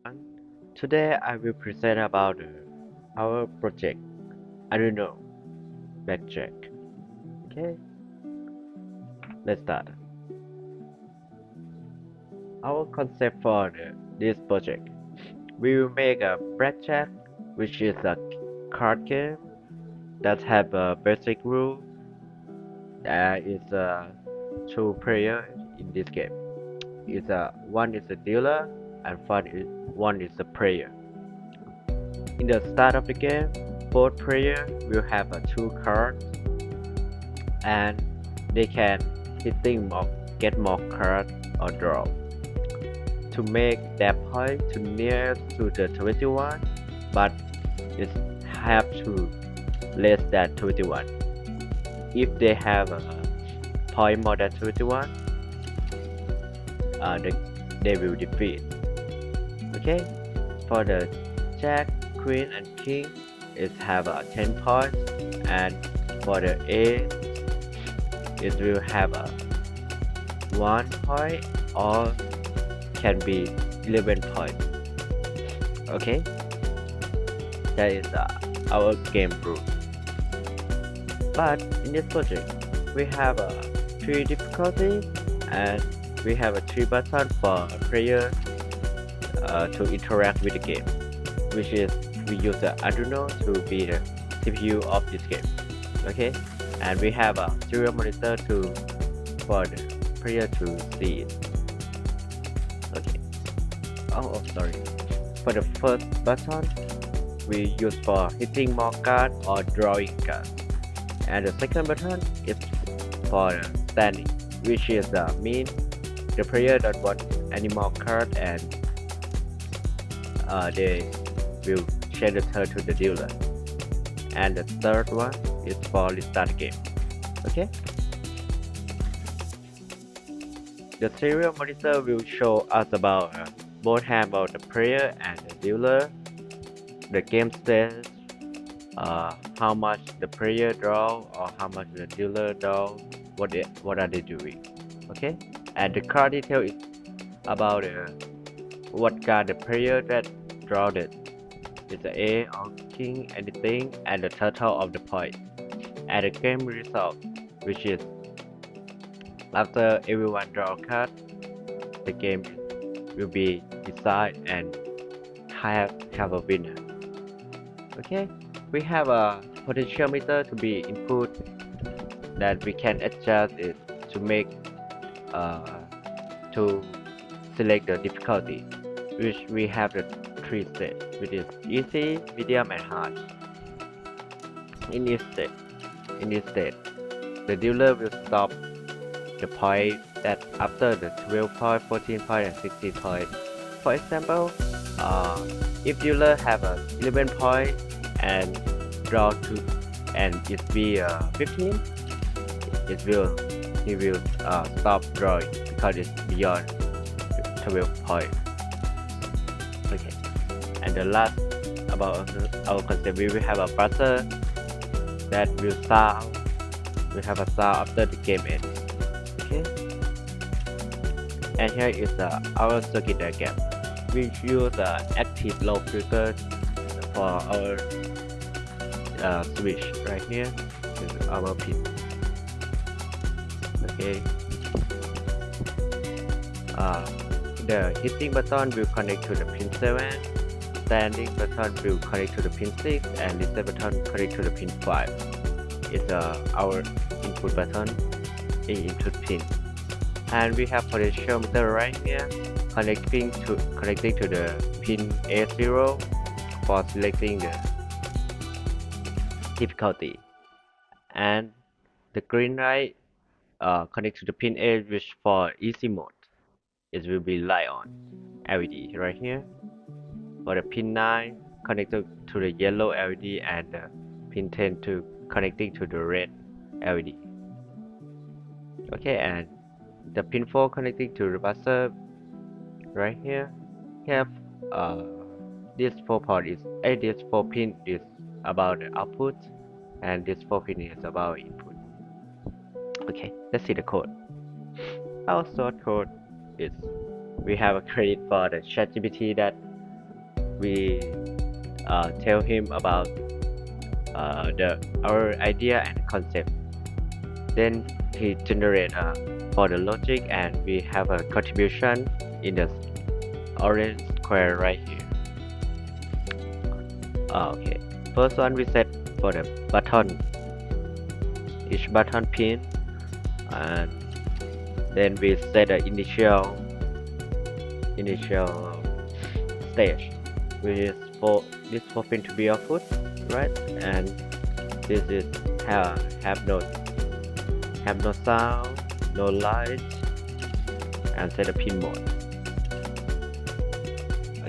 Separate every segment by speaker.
Speaker 1: And today I will present about our project Arduino backtrack. Okay, let's start. Our concept for this project, we will make a backtrack, which is a card game that have a basic rule. There is two player in this game. One is a dealer and one is a player. In the start of the game, both players will have two cards and they can hitting more, get more cards or draw to make their point to near to the 21, but it have to less than 21. If they have a point more than 21, they, they will defeat. Okay, for the Jack, Queen, and King, it have a 10 points, and for the A, it will have a 1 point or can be 11 points. Okay, that is our game rule. But in this project, we have three difficulties and we have a three button for a player to interact with the game, which is we use the Arduino to be the CPU of this game. Okay, and we have a serial monitor to for the player to see it. Okay. Sorry. For the first button, we use for hitting more cards or drawing cards, and the second button is for standing, which is mean the player don't want any more card and they will change the turn to the dealer. And the third one is for restart the game. Okay. The serial monitor will show us about both hand of the player and the dealer, the game stage, how much the player draw or how much the dealer draw, what are they doing. Okay, and the card detail is about what card the player that draw it. It's the A or king, anything, and the total of the point, and the game result, which is after everyone draw a card, the game will be decided and have a winner. Okay, we have a potentiometer to be input that we can adjust it to make to select the difficulty, which we have the three states, which is easy, medium, and hard. In this state, the dealer will stop the point that after the 12 point, 14 point, and 16 point. For example, if dealer have a 11 point and draw two and it be 15, he will stop drawing because it's beyond 12 point. Okay, and the last about our concept, we will have a buzzer that will sound. We have a sound after the game ends. Okay, and here is our circuit diagram. We use active low filter for our switch right here. This is our pin. Okay. The hitting button will connect to the pin 7, standing button will connect to the pin 6, and reset button connect to the pin 5. It's our input button, input pin. And we have potentiometer right here connecting to the pin A0 for selecting the difficulty, and the green light connect to the pin A, which for easy mode it will be light on LED right here. For the pin 9 connected to the yellow LED, and pin 10 to connecting to the red LED. Okay, and the pin 4 connecting to the buzzer right here. Have this 4 pin is about the output, and this 4 pin is about input. Okay, let's see the code. Our source code is we have a credit for the ChatGPT that we tell him about our idea and concept. Then he generate for the logic, and we have a contribution in the orange square right here. Okay, first one we set for the button, each button pin, and then we set the initial stage, which is for this for pin to be output, right? And this is have no sound, no light, and set a pin mode.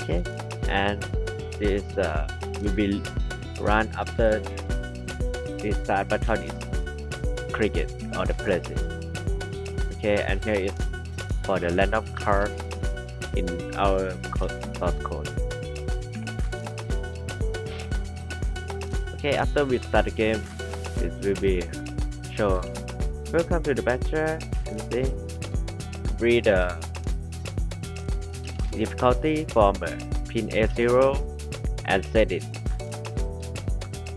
Speaker 1: Okay, and this will be run after the start button is clicked or the press. Okay, and here is for the random card in our source code. Okay, after we start the game, this will be show welcome to the backtrack, and then read the difficulty from pin A0 and set it.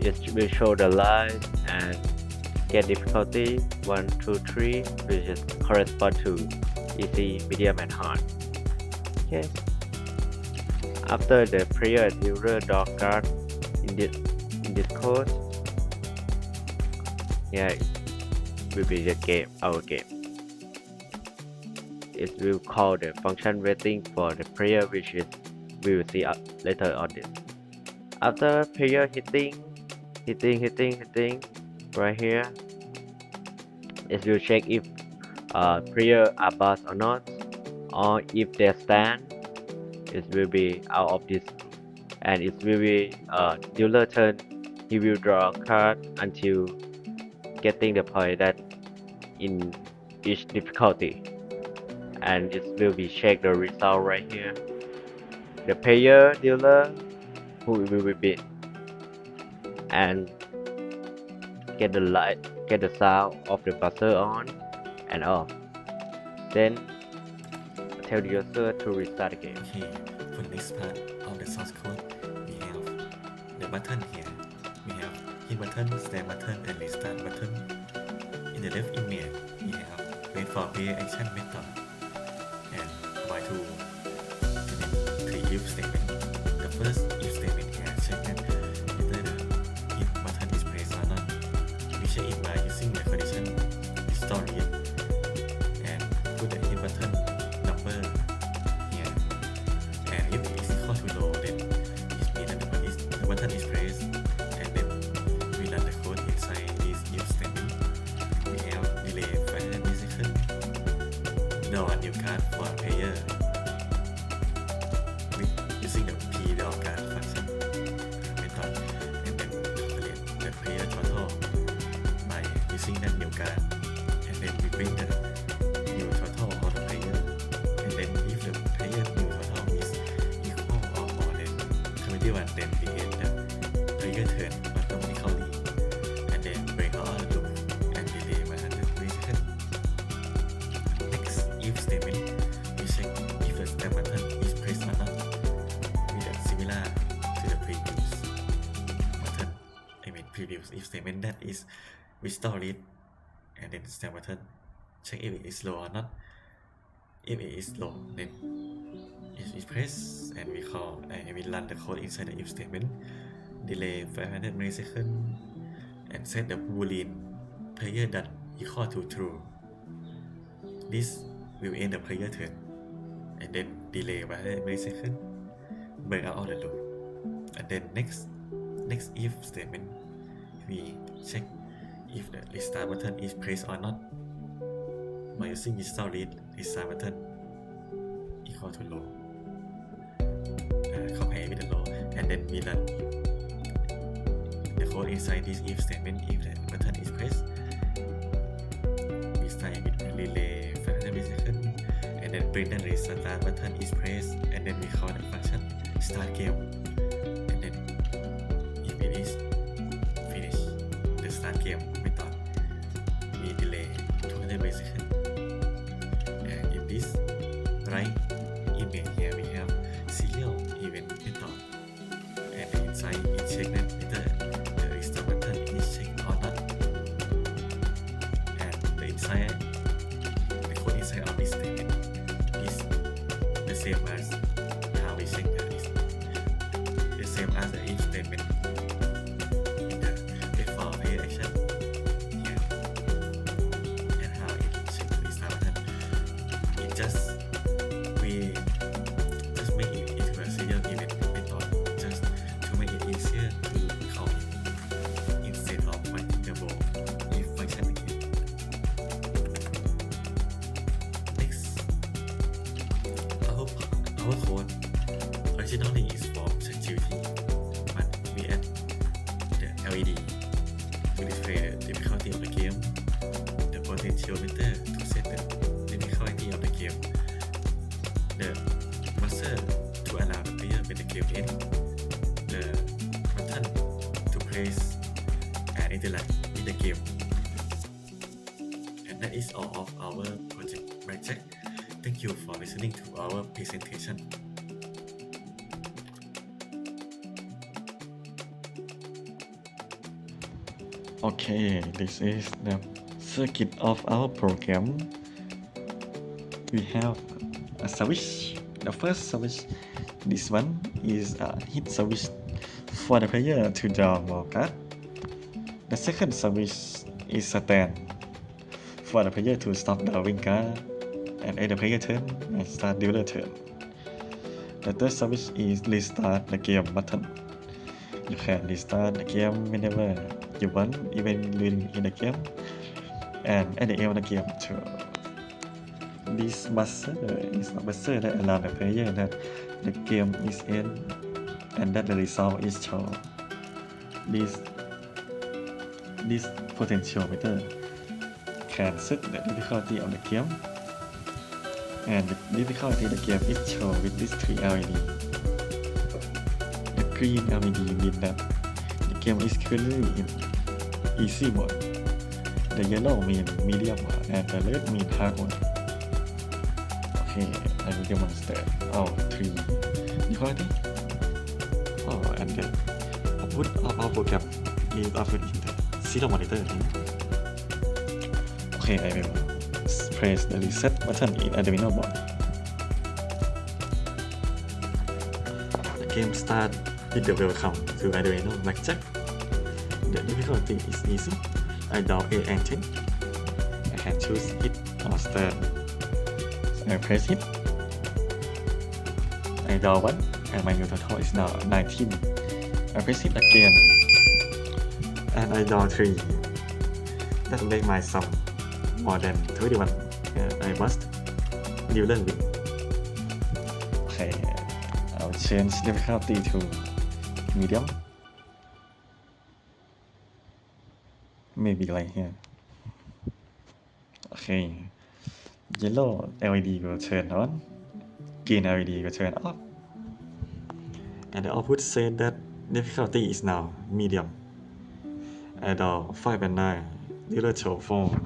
Speaker 1: It will show the line and get difficulty 1, 2, 3, which is correspond to easy, medium, and hard. Okay. After the player dealer draw card in this code, here will be the game, our game. It will call the function waiting for the player, which is we will see later on this. After player hitting right here, it will check if player are boss or not, or if they stand, it will be out of this, and it will be dealer turn. He will draw a card until getting the point that in each difficulty, and it will be check the result right here. The player dealer who will be beat and get the sound of the buzzer on and off. Then tell the user to restart the game.
Speaker 2: Okay, for the next part of the source code, we have the button here. We have hit button, stand button, and restart button. In the left image, we have wait for play action method and while to three if statement. The first if statement here check that whether the hit button is pressed or not. We check it by using the condition story and put the hit button number here. And if it is equal to low, then it means that the button is pressed. And then we run the code inside this if statement. We have delay 5 milliseconds. Draw a new card for a player using the p draw card function method, and then calculate the player total by using that new card, and then we bring the new total of the player, and then if the player new total is equal or more than 21, then we get the player turn automatically, and then break all the loop and delay 100 milliseconds. Next if statement, we check if the step button is pressed or not. Similar to the previous button, previous if statement, that is we store it and then step button, check if it is low or not. If it is low, then it is pressed, and we run the code inside the if statement, delay 500 milliseconds, and set the boolean player done equal to true. This will end the player turn, and then delay 500 milliseconds, break out all the loop. And then next if statement, we check if the restart button is pressed or not by using restart button equal to low, compare with the low, and then we run the code inside this if statement. If the button is pressed, we start with relay 500 milliseconds, and then bring the restart button is pressed, and then we call the function start game, and then if it is finished the start game method, we delay 200 milliseconds. And in this right image here, we have serial event method saying that is the same as the if statement in the before player action here, and how it checks the restart button. It just we just make it into a serial event method just to make it easier to call it instead of writing the bold if function again. Next, our code originally is for security, but we add the LED to display the difficulty of the game, the potentiometer to set the difficulty of the game, the buzzer to allow the player when the game ends, the button to press and interact with the game. And that is all of our project project. Thank you for listening to our presentation.
Speaker 3: Okay, this is the circuit of our program. We have a switch. The first switch, this one is a hit switch for the player to draw more card. The second switch is a stand for the player to stop drawing card and end the player turn and start dealer turn. The third switch is restart the game button. You can restart the game whenever you want, even during in the game, and at the end of the game too. This buzzer is a buzzer that allows the player that the game is end and that the result is shown. This potentiometer can set the difficulty of the game, and the difficulty of the game is shown with these three LED. The green LED means that the game is currently in easy mode. The yellow means medium mode, and the red means hard mode. Okay, I will demonstrate all three difficulty. And the output of our program is offered in the serial monitor. Okay, I will press the reset button in Arduino board. The game starts with the welcome to Arduino Blackjack. The difficulty is easy. I draw A and 10. I can choose hit or stand. So I press hit. I draw 1 and my new total is now 19. I press hit again and I draw 3. That makes my sum more than 21 and I must dealer win. Okay, I'll change difficulty to medium. Maybe like here. Okay, yellow LED will turn on, green LED will turn off, and the output said that difficulty is now medium. I draw 5 and 9, dealer show 4.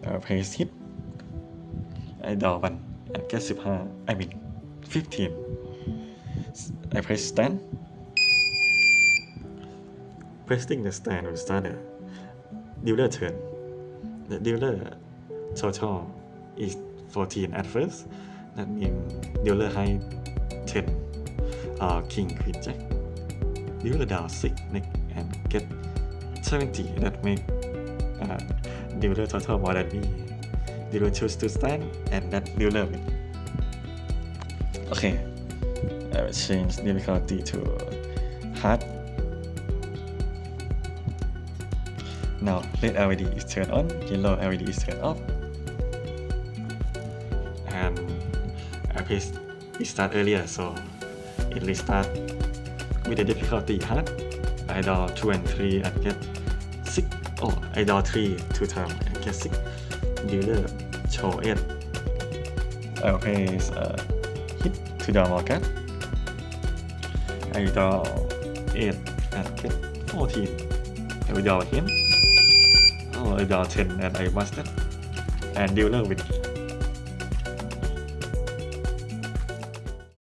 Speaker 3: I press hit. I draw 1 and get 15. I press stand. Pressing the stand will start the dealer turn. The dealer total is 14 at first. That means dealer high 10 king queen jack. Dealer down 6 neck and get 70. That make dealer total more than me. Dealer choose to stand and that dealer win. Okay, I will change difficulty to hard. Now red LED is turned on, yellow LED is turned off, and I pressed restart earlier, so it restart with the difficulty hard. I draw 2 and 3 and get 6. I draw 3 2 times and get 6. Dealer show 8. I press hit to draw more card. I draw 8 and get 14. I will draw again. I draw 10 and I master, and dealer win.